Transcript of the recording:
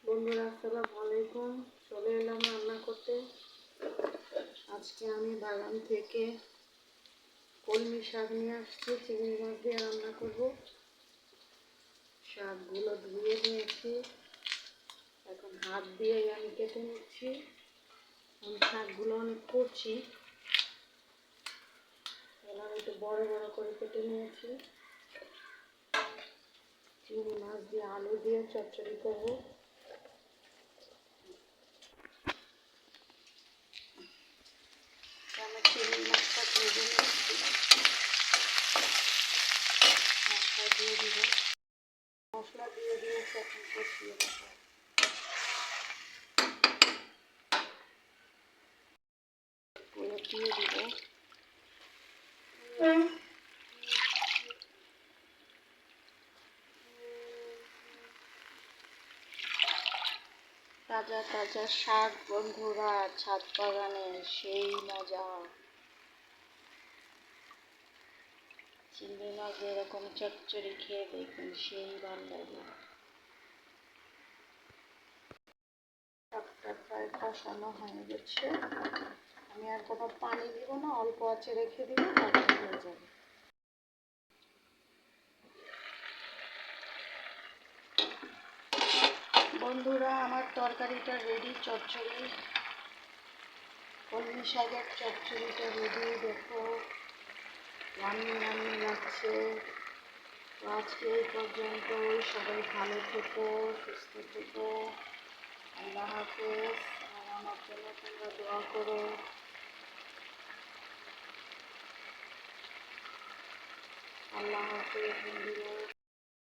বন্ধুরা আসসালামু আলাইকুম। চলে এলাম রান্না করতে। আজকে আমি বাগান থেকে কলমি শাক নিয়ে আসছি, চিংড়ি মাছ দিয়ে রান্না করব। শাকগুলো ধুয়ে নিয়েছি, এখন হাত দিয়ে আমি কেটে নিচ্ছি। শাকগুলো অনেক কচি, আমি একটু বড় বড় করে কেটে নিয়েছি। চিংড়ি মাছ দিয়ে আলু দিয়ে চচ্চড়ি করবো। আমি চিংড়ি মাছটা ভেজে নিচ্ছি, মশলা দিয়ে দিব। মশলা দিয়ে দিয়েছি, এখন কষিয়ে দেবো। দিয়ে দিব তাজা তাজা শাক। বন্ধুরা, ছাদ বাগানে সেই মজা। চিংড়ি মাছ এরকম চচ্চড়ি খেয়ে দেখুন, সেই ভালো লাগে। শাকটা প্রায় কষানো হয়ে গেছে, আমি আর কোনো পানি দিব না, অল্প আঁচে রেখে দিব, তারপর হয়ে যাবে। বন্ধুরা, আমার তরকারিটা রেডি। চচ্চড়ি, কলমি শাকের চচ্চড়িটা রেডি। দেখো, রান্নি রান্নি লাগছে। তো আজকে এই পর্যন্তই। সবাই ভালো থেকো, সুস্থ থেকো। আল্লাহ হাফেজ। আর আমার জন্য তোমরা দোয়া করো। আল্লাহ হাফেজ বন্ধুরা।